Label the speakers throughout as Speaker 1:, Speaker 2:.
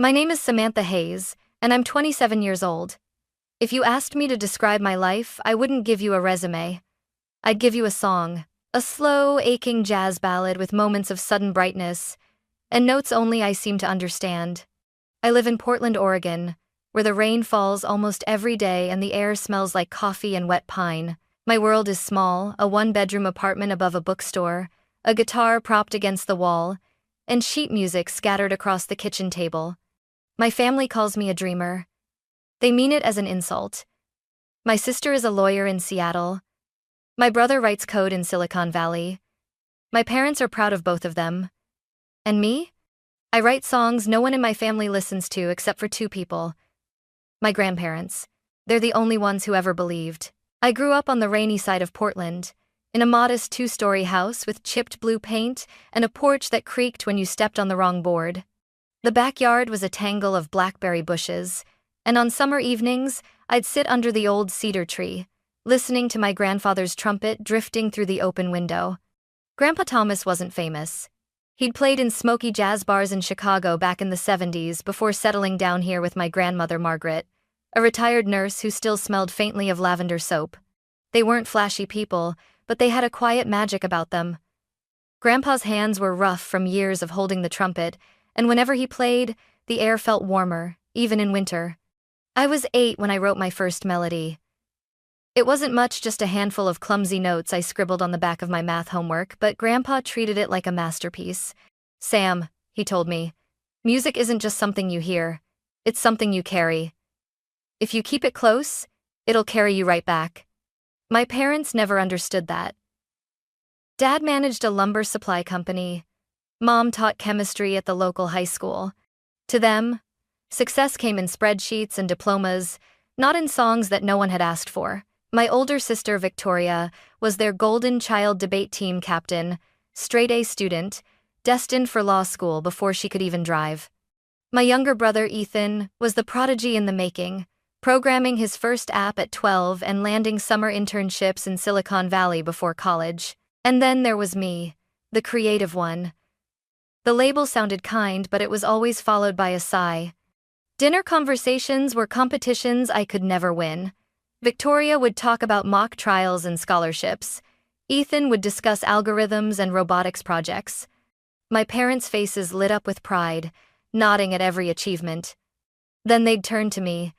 Speaker 1: My name is Samantha Hayes, and I'm 27 years old. If you asked me to describe my life, I wouldn't give you a resume. I'd give you a song, a slow, aching jazz ballad with moments of sudden brightness, and notes only I seem to understand. I live in Portland, Oregon, where the rain falls almost every day and the air smells like coffee and wet pine. My world is small, a one-bedroom apartment above a bookstore, a guitar propped against the wall, and sheet music scattered across the kitchen table. My family calls me a dreamer. They mean it as an insult. My sister is a lawyer in Seattle. My brother writes code in Silicon Valley. My parents are proud of both of them. And me? I write songs no one in my family listens to except for two people. My grandparents. They're the only ones who ever believed. I grew up on the rainy side of Portland, in a modest two-story house with chipped blue paint and a porch that creaked when you stepped on the wrong board. The backyard was a tangle of blackberry bushes, and on summer evenings, I'd sit under the old cedar tree, listening to my grandfather's trumpet drifting through the open window. Grandpa Thomas wasn't famous. He'd played in smoky jazz bars in Chicago back in the 70s before settling down here with my grandmother Margaret, a retired nurse who still smelled faintly of lavender soap. They weren't flashy people, but they had a quiet magic about them. Grandpa's hands were rough from years of holding the trumpet, and whenever he played, the air felt warmer, even in winter. I was 8 when I wrote my first melody. It wasn't much, just a handful of clumsy notes I scribbled on the back of my math homework, but Grandpa treated it like a masterpiece. "Sam," he told me, "music isn't just something you hear, it's something you carry. If you keep it close, it'll carry you right back." My parents never understood that. Dad managed a lumber supply company. Mom taught chemistry at the local high school. To them, success came in spreadsheets and diplomas, not in songs that no one had asked for. My older sister, Victoria, was their golden child debate team captain, straight-A student, destined for law school before she could even drive. My younger brother, Ethan, was the prodigy in the making, programming his first app at 12 and landing summer internships in Silicon Valley before college. And then there was me, the creative one. The label sounded kind, but it was always followed by a sigh. Dinner conversations were competitions I could never win. Victoria would talk about mock trials and scholarships. Ethan would discuss algorithms and robotics projects. My parents' faces lit up with pride, nodding at every achievement. Then they'd turn to me,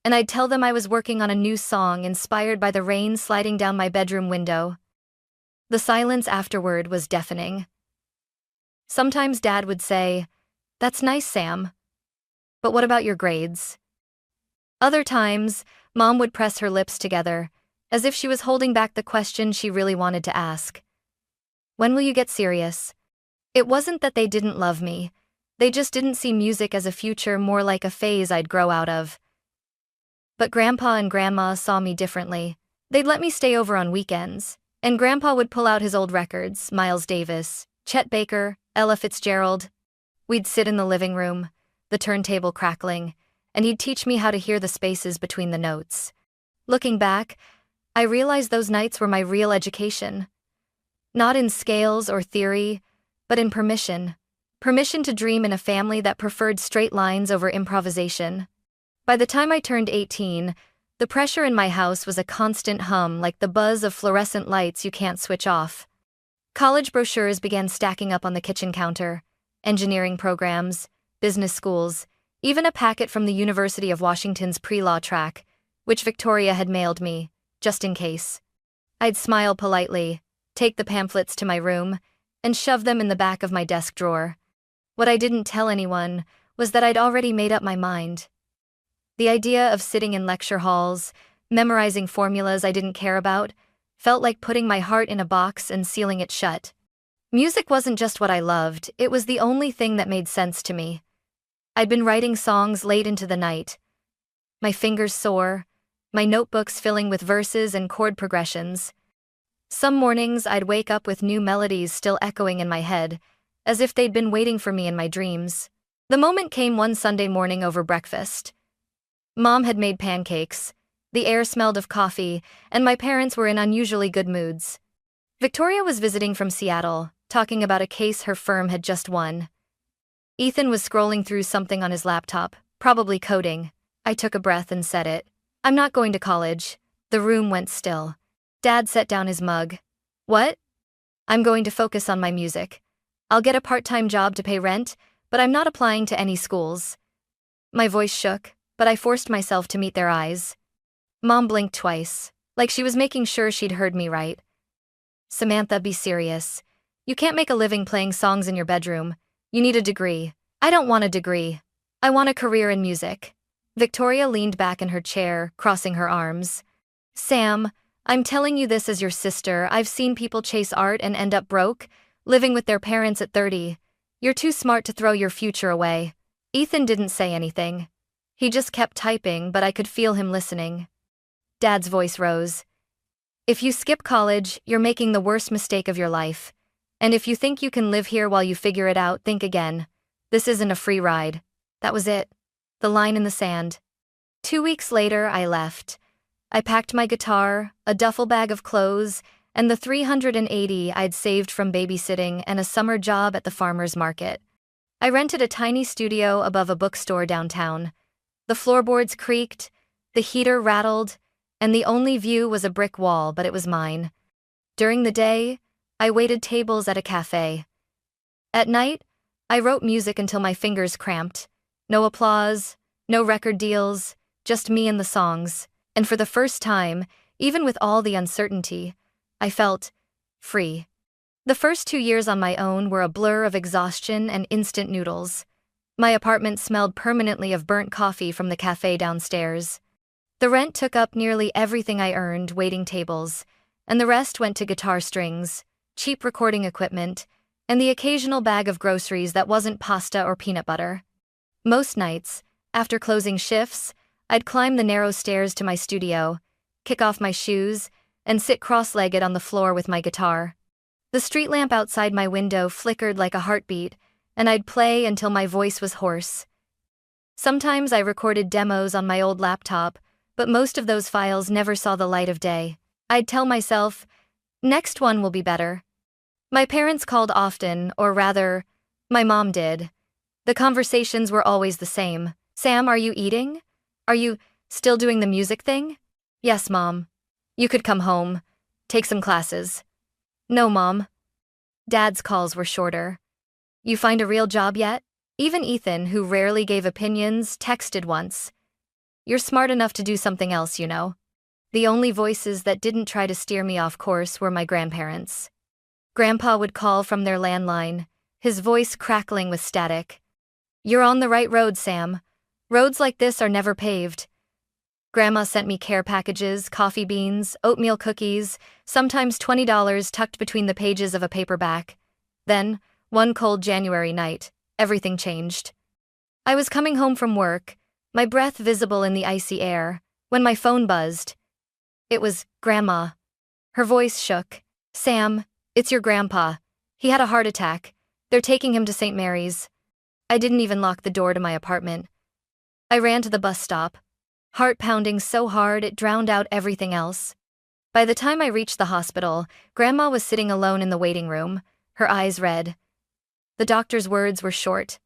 Speaker 1: and I'd tell them I was working on a new song inspired by the rain sliding down my bedroom window. The silence afterward was deafening. Sometimes Dad would say, "That's nice, Sam. But what about your grades?" Other times, Mom would press her lips together, as if she was holding back the question she really wanted to ask. "When will you get serious?" It wasn't that they didn't love me. They just didn't see music as a future, more like a phase I'd grow out of. But Grandpa and Grandma saw me differently. They'd let me stay over on weekends, and Grandpa would pull out his old records, Miles Davis, Chet Baker, Ella Fitzgerald. We'd sit in the living room, the turntable crackling, and he'd teach me how to hear the spaces between the notes. Looking back, I realized those nights were my real education. Not in scales or theory, but in permission. Permission to dream in a family that preferred straight lines over improvisation. By the time I turned 18, the pressure in my house was a constant hum, like the buzz of fluorescent lights you can't switch off. College brochures began stacking up on the kitchen counter. Engineering programs, business schools, even a packet from the University of Washington's pre-law track, which Victoria had mailed me, just in case. I'd smile politely, take the pamphlets to my room, and shove them in the back of my desk drawer. What I didn't tell anyone was that I'd already made up my mind. The idea of sitting in lecture halls, memorizing formulas I didn't care about, felt like putting my heart in a box and sealing it shut. Music wasn't just what I loved, it was the only thing that made sense to me. I'd been writing songs late into the night. My fingers sore, my notebooks filling with verses and chord progressions. Some mornings I'd wake up with new melodies still echoing in my head, as if they'd been waiting for me in my dreams. The moment came one Sunday morning over breakfast. Mom had made pancakes. The air smelled of coffee, and my parents were in unusually good moods. Victoria was visiting from Seattle, talking about a case her firm had just won. Ethan was scrolling through something on his laptop, probably coding. I took a breath and said it. I'm not going to college. The room went still. Dad set down his mug. What? I'm going to focus on my music. I'll get a part-time job to pay rent, but I'm not applying to any schools. My voice shook, but I forced myself to meet their eyes. Mom blinked twice, like she was making sure she'd heard me right. Samantha, be serious. You can't make a living playing songs in your bedroom. You need a degree. I don't want a degree. I want a career in music. Victoria leaned back in her chair, crossing her arms. Sam, I'm telling you this as your sister. I've seen people chase art and end up broke, living with their parents at 30. You're too smart to throw your future away. Ethan didn't say anything. He just kept typing, but I could feel him listening. Dad's voice rose. If you skip college, you're making the worst mistake of your life. And if you think you can live here while you figure it out, think again. This isn't a free ride. That was it. The line in the sand. 2 weeks later, I left. I packed my guitar, a duffel bag of clothes, and the $380 I'd saved from babysitting and a summer job at the farmer's market. I rented a tiny studio above a bookstore downtown. The floorboards creaked, the heater rattled, and the only view was a brick wall, but it was mine. During the day, I waited tables at a cafe. At night, I wrote music until my fingers cramped. No applause, no record deals, just me and the songs. And for the first time, even with all the uncertainty, I felt free. The first 2 years on my own were a blur of exhaustion and instant noodles. My apartment smelled permanently of burnt coffee from the cafe downstairs. The rent took up nearly everything I earned waiting tables, and the rest went to guitar strings, cheap recording equipment, and the occasional bag of groceries that wasn't pasta or peanut butter. Most nights, after closing shifts, I'd climb the narrow stairs to my studio, kick off my shoes, and sit cross-legged on the floor with my guitar. The street lamp outside my window flickered like a heartbeat, and I'd play until my voice was hoarse. Sometimes I recorded demos on my old laptop, but most of those files never saw the light of day. I'd tell myself, next one will be better. My parents called often, or rather, my mom did. The conversations were always the same. Sam, are you eating? Are you still doing the music thing? Yes, Mom. You could come home, take some classes. No, Mom. Dad's calls were shorter. You find a real job yet? Even Ethan, who rarely gave opinions, texted once. You're smart enough to do something else, you know. The only voices that didn't try to steer me off course were my grandparents. Grandpa would call from their landline, his voice crackling with static. You're on the right road, Sam. Roads like this are never paved. Grandma sent me care packages, coffee beans, oatmeal cookies, sometimes $20 tucked between the pages of a paperback. Then, one cold January night, everything changed. I was coming home from work, my breath visible in the icy air, when my phone buzzed. It was Grandma. Her voice shook. Sam, it's your grandpa. He had a heart attack. They're taking him to St. Mary's. I didn't even lock the door to my apartment. I ran to the bus stop, heart pounding so hard it drowned out everything else. By the time I reached the hospital, Grandma was sitting alone in the waiting room, her eyes red. The doctor's words were short.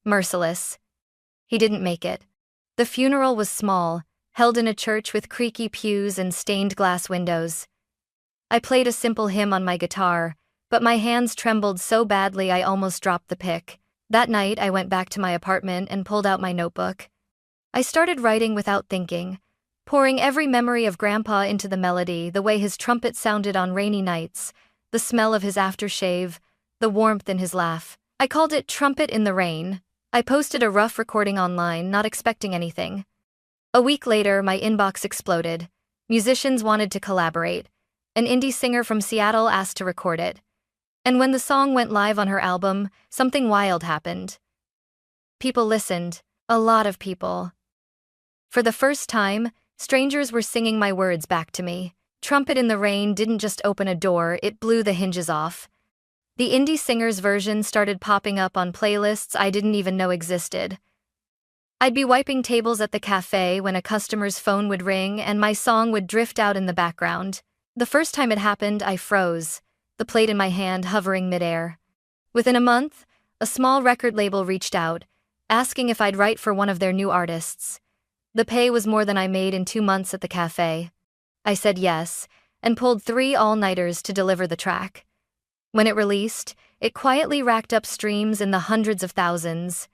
Speaker 1: Merciless. He didn't make it. The funeral was small, held in a church with creaky pews and stained glass windows. I played a simple hymn on my guitar, but my hands trembled so badly I almost dropped the pick. That night, I went back to my apartment and pulled out my notebook. I started writing without thinking, pouring every memory of Grandpa into the melody, the way his trumpet sounded on rainy nights, the smell of his aftershave, the warmth in his laugh. I called it Trumpet in the Rain. I posted a rough recording online, not expecting anything. A week later, my inbox exploded. Musicians wanted to collaborate. An indie singer from Seattle asked to record it. And when the song went live on her album, something wild happened. People listened, a lot of people. For the first time, strangers were singing my words back to me. Trumpet in the Rain didn't just open a door, it blew the hinges off. The indie singer's version started popping up on playlists I didn't even know existed. I'd be wiping tables at the cafe when a customer's phone would ring and my song would drift out in the background. The first time it happened, I froze, the plate in my hand hovering midair. Within a month, A small record label reached out, asking if I'd write for one of their new artists. The pay was more than I made in 2 months at the cafe. I said yes, and pulled 3 all-nighters to deliver the track. When it released, it quietly racked up streams in the hundreds of thousands.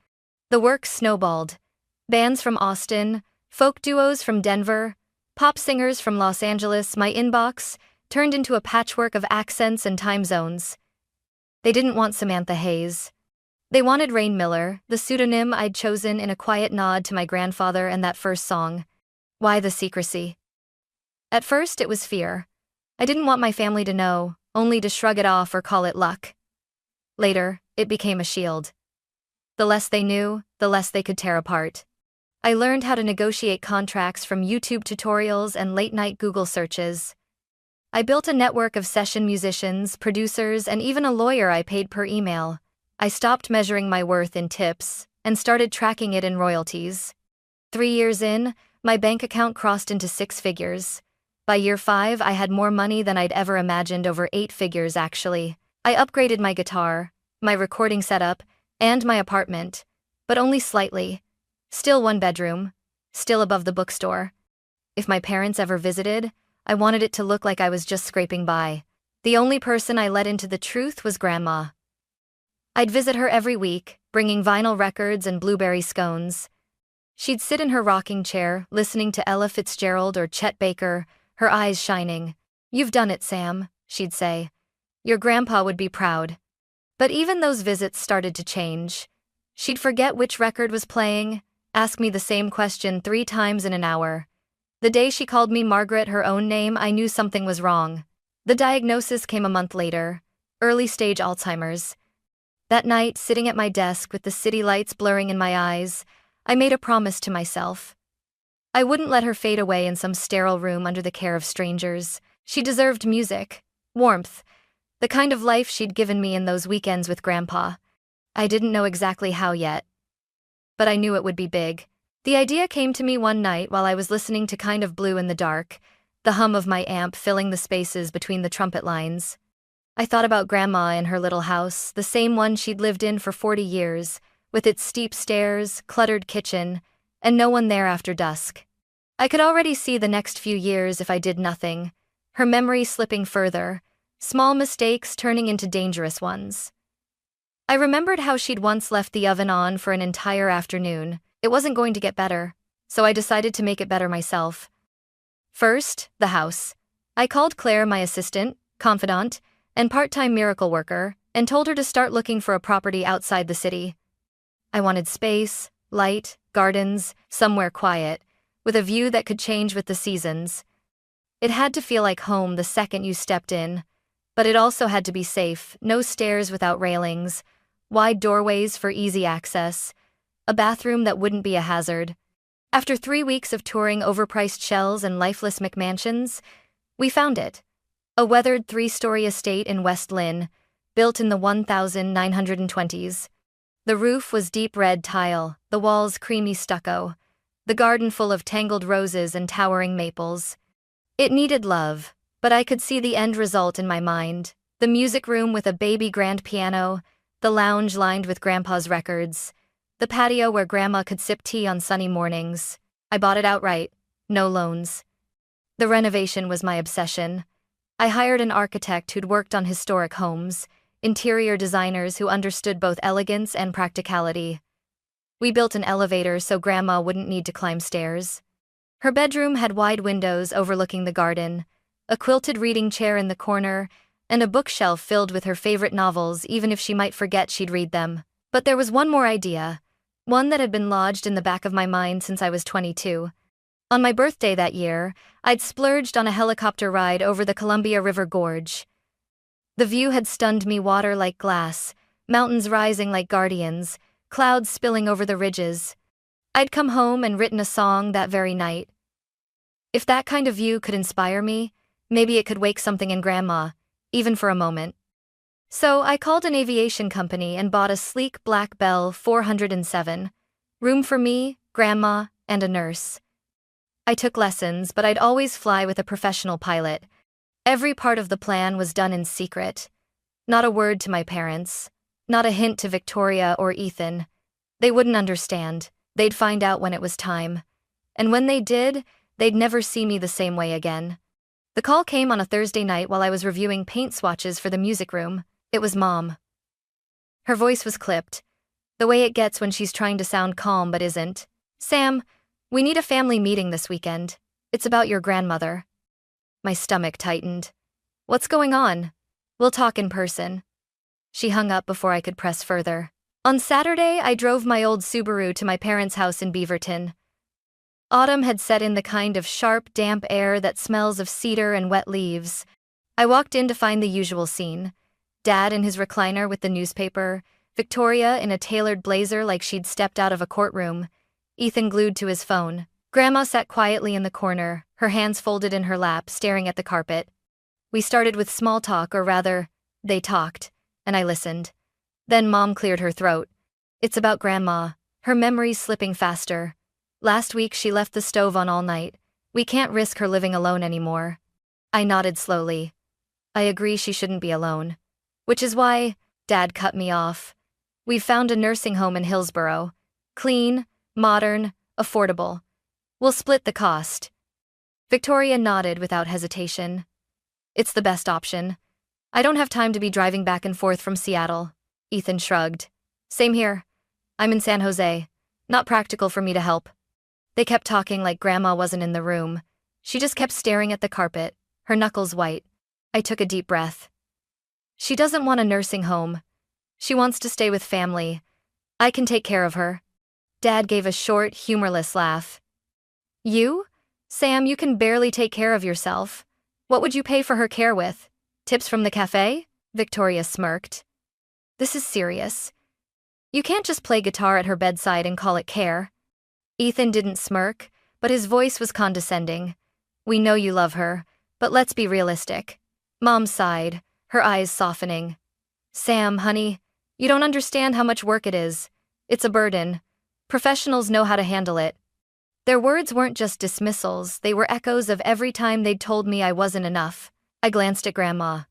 Speaker 1: The work snowballed. Bands from Austin, folk duos from Denver, pop singers from Los Angeles, my inbox turned into a patchwork of accents and time zones. They didn't want Samantha Hayes. They wanted Raine Miller, the pseudonym I'd chosen in a quiet nod to my grandfather and that first song. Why the secrecy? At first it was fear. I didn't want my family to know, only to shrug it off or call it luck. Later, it became a shield. The less they knew, the less they could tear apart. I learned how to negotiate contracts from YouTube tutorials and late-night Google searches. I built a network of session musicians, producers, and even a lawyer I paid per email. I stopped measuring my worth in tips and started tracking it in royalties. 3 years in, my bank account crossed into 6 figures. By year 5, I had more money than I'd ever imagined, over 8 figures actually. I upgraded my guitar, my recording setup, and my apartment, but only slightly. Still 1 bedroom, still above the bookstore. If my parents ever visited, I wanted it to look like I was just scraping by. The only person I let into the truth was Grandma. I'd visit her every week, bringing vinyl records and blueberry scones. She'd sit in her rocking chair, listening to Ella Fitzgerald or Chet Baker, her eyes shining. "You've done it, Sam," she'd say. "Your grandpa would be proud." But even those visits started to change. She'd forget which record was playing, ask me the same question 3 times in an hour. The day she called me Margaret, her own name, I knew something was wrong. The diagnosis came a month later: early-stage Alzheimer's. That night, sitting at my desk with the city lights blurring in my eyes, I made a promise to myself. I wouldn't let her fade away in some sterile room under the care of strangers. She deserved music, warmth, the kind of life she'd given me in those weekends with Grandpa. I didn't know exactly how yet, but I knew it would be big. The idea came to me one night while I was listening to Kind of Blue in the dark, the hum of my amp filling the spaces between the trumpet lines. I thought about Grandma in her little house, the same one she'd lived in for 40 years, with its steep stairs, cluttered kitchen, and no one there after dusk. I could already see the next few years if I did nothing, her memory slipping further, small mistakes turning into dangerous ones. I remembered how she'd once left the oven on for an entire afternoon. It wasn't going to get better, so I decided to make it better myself. First, the house. I called Claire, my assistant, confidant, and part-time miracle worker, and told her to start looking for a property outside the city. I wanted space, light, gardens, somewhere quiet, with a view that could change with the seasons. It had to feel like home the second you stepped in, but it also had to be safe: no stairs without railings, wide doorways for easy access, a bathroom that wouldn't be a hazard. After 3 weeks of touring overpriced shells and lifeless McMansions, we found it. A weathered 3-story estate in West Lynn, built in the 1920s. The roof was deep red tile, the walls creamy stucco, the garden full of tangled roses and towering maples. It needed love, but I could see the end result in my mind: the music room with a baby grand piano, the lounge lined with Grandpa's records, the patio where Grandma could sip tea on sunny mornings. I bought it outright, no loans. The renovation was my obsession. I hired an architect who'd worked on historic homes, interior designers who understood both elegance and practicality. We built an elevator so Grandma wouldn't need to climb stairs. Her bedroom had wide windows overlooking the garden, a quilted reading chair in the corner, and a bookshelf filled with her favorite novels, even if she might forget she'd read them. But there was one more idea, one that had been lodged in the back of my mind since I was 22. On my birthday that year, I'd splurged on a helicopter ride over the Columbia River Gorge. The view had stunned me: water like glass, mountains rising like guardians, clouds spilling over the ridges. I'd come home and written a song that very night. If that kind of view could inspire me, maybe it could wake something in Grandma, even for a moment. So I called an aviation company and bought a sleek black Bell 407. Room for me, Grandma, and a nurse. I took lessons, but I'd always fly with a professional pilot. Every part of the plan was done in secret. Not a word to my parents. Not a hint to Victoria or Ethan. They wouldn't understand. They'd find out when it was time. And when they did, they'd never see me the same way again. The call came on a Thursday night while I was reviewing paint swatches for the music room. It was Mom. Her voice was clipped, the way it gets when she's trying to sound calm but isn't. "Sam, we need a family meeting this weekend. It's about your grandmother." My stomach tightened. "What's going on?" "We'll talk in person." She hung up before I could press further. On Saturday, I drove my old Subaru to my parents' house in Beaverton. Autumn had set in, the kind of sharp, damp air that smells of cedar and wet leaves. I walked in to find the usual scene. Dad in his recliner with the newspaper, Victoria in a tailored blazer like she'd stepped out of a courtroom, Ethan glued to his phone. Grandma sat quietly in the corner, her hands folded in her lap, staring at the carpet. We started with small talk, or rather, they talked, and I listened. Then Mom cleared her throat. "It's about Grandma. Her memory's slipping faster. Last week she left the stove on all night. We can't risk her living alone anymore." I nodded slowly. I agree she shouldn't be alone. Which is why, Dad cut me off. We've found a nursing home in Hillsborough. Clean, modern, affordable. We'll split the cost. Victoria nodded without hesitation. "It's the best option. I don't have time to be driving back and forth from Seattle." Ethan shrugged. "Same here. I'm in San Jose. Not practical for me to help." They kept talking like Grandma wasn't in the room. She just kept staring at the carpet, her knuckles white. I took a deep breath. "She doesn't want a nursing home. She wants to stay with family. I can take care of her." Dad gave a short, humorless laugh. "You? Sam, you can barely take care of yourself. What would you pay for her care with? Tips from the cafe?" Victoria smirked. "This is serious. You can't just play guitar at her bedside and call it care." Ethan didn't smirk, but his voice was condescending. "We know you love her, but let's be realistic." Mom sighed, her eyes softening. "Sam, honey, you don't understand how much work it is. It's a burden. Professionals know how to handle it." Their words weren't just dismissals, they were echoes of every time they'd told me I wasn't enough. I glanced at Grandma.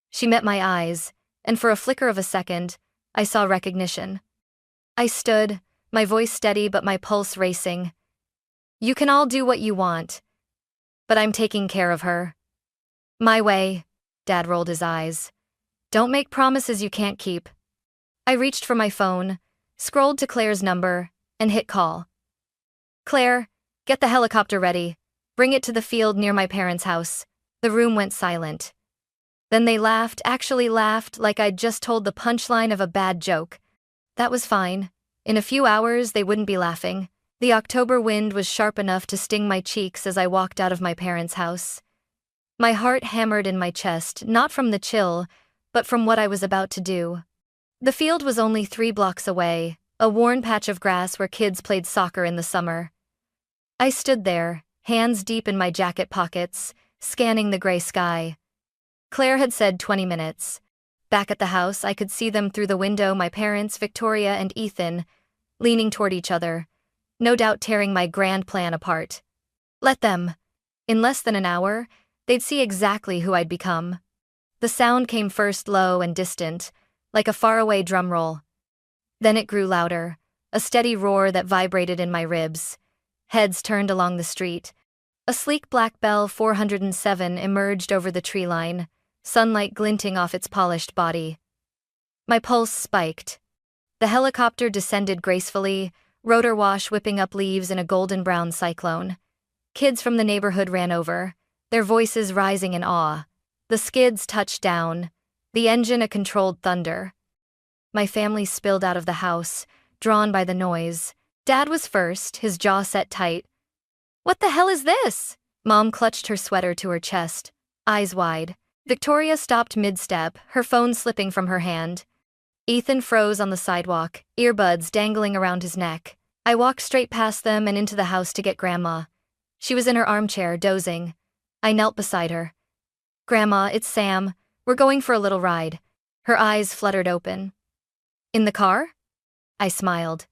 Speaker 1: She met my eyes, and for a flicker of a second, I saw recognition. I stood, my voice steady but my pulse racing. "You can all do what you want, but I'm taking care of her. My way." Dad rolled his eyes. "Don't make promises you can't keep." I reached for my phone, scrolled to Claire's number, and hit call. "Claire, get the helicopter ready. Bring it to the field near my parents' house." The room went silent. Then they laughed, actually laughed, like I'd just told the punchline of a bad joke. That was fine. In a few hours, they wouldn't be laughing. The October wind was sharp enough to sting my cheeks as I walked out of my parents' house. My heart hammered in my chest, not from the chill, but from what I was about to do. The field was only 3 blocks away, a worn patch of grass where kids played soccer in the summer. I stood there, hands deep in my jacket pockets, scanning the gray sky. Claire had said 20 minutes. Back at the house, I could see them through the window, my parents, Victoria and Ethan, leaning toward each other, no doubt tearing my grand plan apart. Let them. In less than an hour, they'd see exactly who I'd become. The sound came first low and distant, like a faraway drum roll. Then it grew louder, a steady roar that vibrated in my ribs. Heads turned along the street. A sleek black Bell 407 emerged over the tree line, sunlight glinting off its polished body. My pulse spiked. The helicopter descended gracefully, rotor wash whipping up leaves in a golden-brown cyclone. Kids from the neighborhood ran over, their voices rising in awe. The skids touched down, the engine a controlled thunder. My family spilled out of the house, drawn by the noise. Dad was first, his jaw set tight. "What the hell is this?" Mom clutched her sweater to her chest, eyes wide. Victoria stopped mid-step, her phone slipping from her hand. Ethan froze on the sidewalk, earbuds dangling around his neck. I walked straight past them and into the house to get Grandma. She was in her armchair, dozing. I knelt beside her. "Grandma, it's Sam. We're going for a little ride." Her eyes fluttered open. "In the car?" I smiled.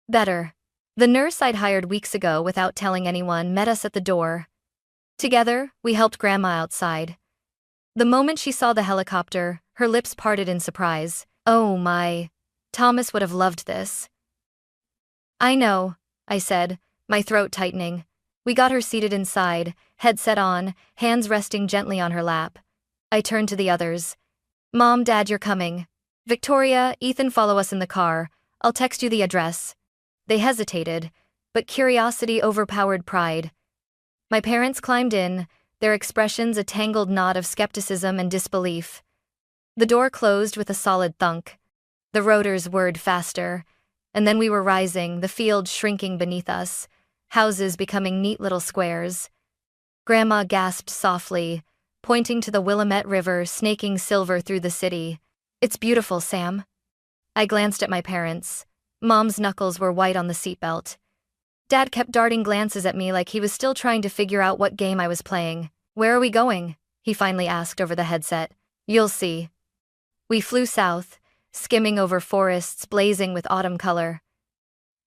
Speaker 1: "Better." The nurse I'd hired weeks ago without telling anyone met us at the door. Together, we helped Grandma outside. The moment she saw the helicopter, her lips parted in surprise. Oh my. Thomas would have loved this. I know, I said, my throat tightening. We got her seated inside, headset on, hands resting gently on her lap. I turned to the others. Mom, Dad, you're coming. Victoria, Ethan, follow us in the car. I'll text you the address. They hesitated, but curiosity overpowered pride. My parents climbed in, their expressions a tangled knot of skepticism and disbelief. The door closed with a solid thunk. The rotors whirred faster, and then we were rising, the field shrinking beneath us, houses becoming neat little squares. Grandma gasped softly, pointing to the Willamette River snaking silver through the city. It's beautiful, Sam. I glanced at my parents. Mom's knuckles were white on the seatbelt. Dad kept darting glances at me like he was still trying to figure out what game I was playing. Where are we going? He finally asked over the headset. You'll see. We flew south, skimming over forests blazing with autumn color.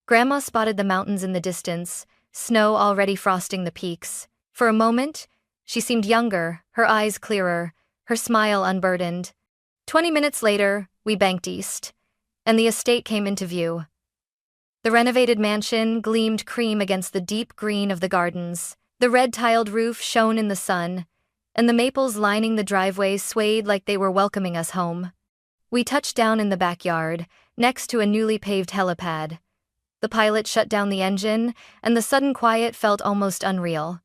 Speaker 1: Grandma spotted the mountains in the distance, snow already frosting the peaks. For a moment, she seemed younger, her eyes clearer, her smile unburdened. 20 minutes later, we banked east, and the estate came into view. The renovated mansion gleamed cream against the deep green of the gardens. The red-tiled roof shone in the sun, and the maples lining the driveway swayed like they were welcoming us home. We touched down in the backyard, next to a newly paved helipad. The pilot shut down the engine, and the sudden quiet felt almost unreal.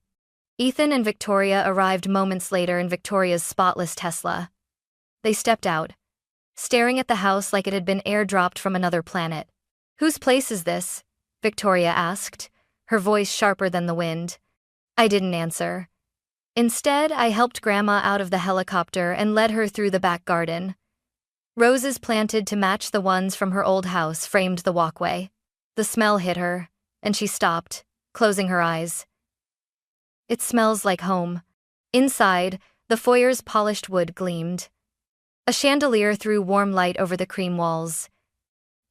Speaker 1: Ethan and Victoria arrived moments later in Victoria's spotless Tesla. They stepped out, staring at the house like it had been airdropped from another planet. Whose place is this? Victoria asked, her voice sharper than the wind. I didn't answer. Instead, I helped Grandma out of the helicopter and led her through the back garden. Roses planted to match the ones from her old house framed the walkway. The smell hit her, and she stopped, closing her eyes. It smells like home. Inside, the foyer's polished wood gleamed. A chandelier threw warm light over the cream walls.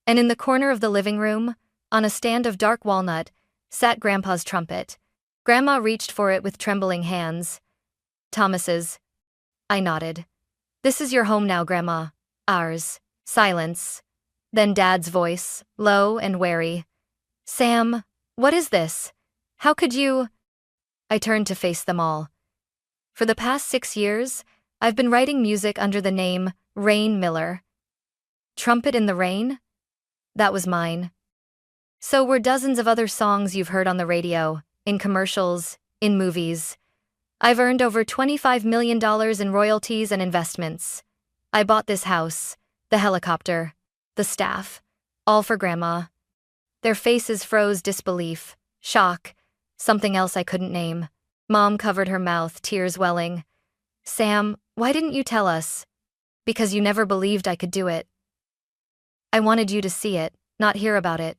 Speaker 1: And in the corner of the living room, on a stand of dark walnut, sat Grandpa's trumpet. Grandma reached for it with trembling hands. Thomas's. I nodded. This is your home now, Grandma. Ours. Silence. Then Dad's voice, low and wary. Sam, what is this? How could you? I turned to face them all. For the past 6 years, I've been writing music under the name Raine Miller. Trumpet in the Rain? That was mine. So were dozens of other songs you've heard on the radio, in commercials, in movies. I've earned over $25 million in royalties and investments. I bought this house, the helicopter, the staff, all for Grandma. Their faces froze disbelief, shock, something else I couldn't name. Mom covered her mouth, tears welling. Sam, why didn't you tell us? Because you never believed I could do it. I wanted you to see it, not hear about it.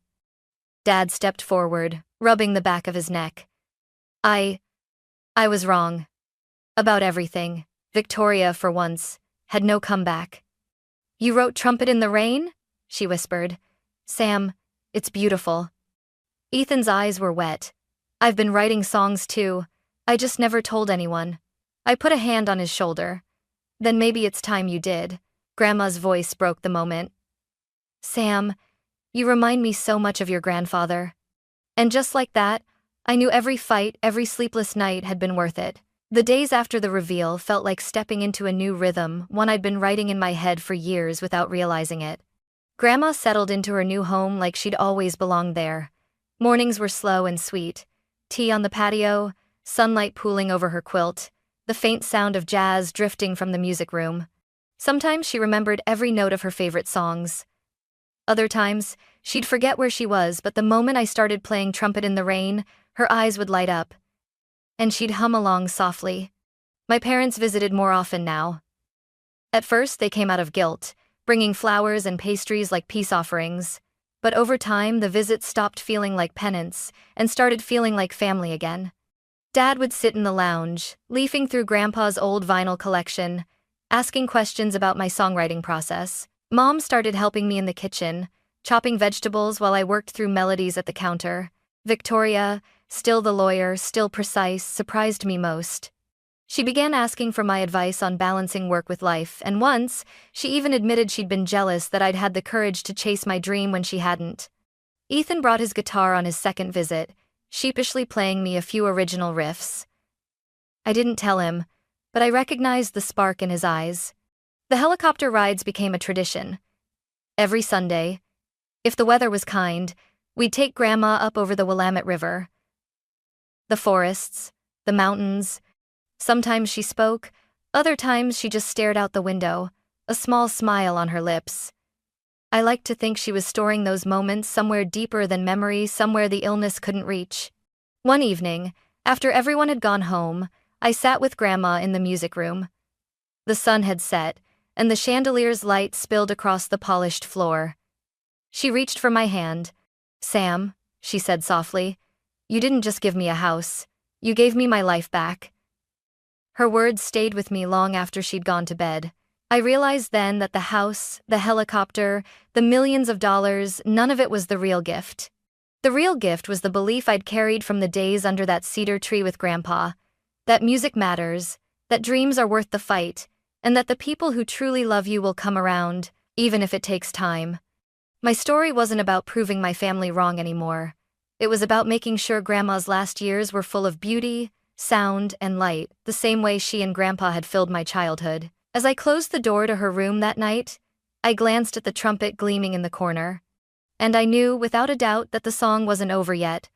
Speaker 1: Dad stepped forward, rubbing the back of his neck. I was wrong. About everything. Victoria, for once, had no comeback. You wrote Trumpet in the Rain? She whispered. Sam, it's beautiful. Ethan's eyes were wet. I've been writing songs too. I just never told anyone. I put a hand on his shoulder. Then maybe it's time you did. Grandma's voice broke the moment. Sam, you remind me so much of your grandfather. And just like that, I knew every fight, every sleepless night had been worth it. The days after the reveal felt like stepping into a new rhythm, one I'd been writing in my head for years without realizing it. Grandma settled into her new home like she'd always belonged there. Mornings were slow and sweet. Tea on the patio, sunlight pooling over her quilt, the faint sound of jazz drifting from the music room. Sometimes she remembered every note of her favorite songs. Other times, she'd forget where she was, but the moment I started playing Trumpet in the Rain, her eyes would light up. And she'd hum along softly. My parents visited more often now. At first, they came out of guilt, bringing flowers and pastries like peace offerings. But over time, the visits stopped feeling like penance and started feeling like family again. Dad would sit in the lounge, leafing through Grandpa's old vinyl collection, asking questions about my songwriting process. Mom started helping me in the kitchen, chopping vegetables while I worked through melodies at the counter. Victoria, still the lawyer, still precise, surprised me most. She began asking for my advice on balancing work with life, and once, she even admitted she'd been jealous that I'd had the courage to chase my dream when she hadn't. Ethan brought his guitar on his second visit, sheepishly playing me a few original riffs. I didn't tell him, but I recognized the spark in his eyes. The helicopter rides became a tradition. Every Sunday, if the weather was kind, we'd take Grandma up over the Willamette River. The forests, the mountains. Sometimes she spoke, other times she just stared out the window, a small smile on her lips. I liked to think she was storing those moments somewhere deeper than memory, somewhere the illness couldn't reach. One evening, after everyone had gone home, I sat with Grandma in the music room. The sun had set, and the chandelier's light spilled across the polished floor. She reached for my hand. "Sam," she said softly, "you didn't just give me a house, you gave me my life back." Her words stayed with me long after she'd gone to bed. I realized then that the house, the helicopter, the millions of dollars, none of it was the real gift. The real gift was the belief I'd carried from the days under that cedar tree with Grandpa, that music matters, that dreams are worth the fight, and that the people who truly love you will come around, even if it takes time. My story wasn't about proving my family wrong anymore. It was about making sure Grandma's last years were full of beauty, sound, and light, the same way she and Grandpa had filled my childhood. As I closed the door to her room that night, I glanced at the trumpet gleaming in the corner. And I knew, without a doubt, that the song wasn't over yet,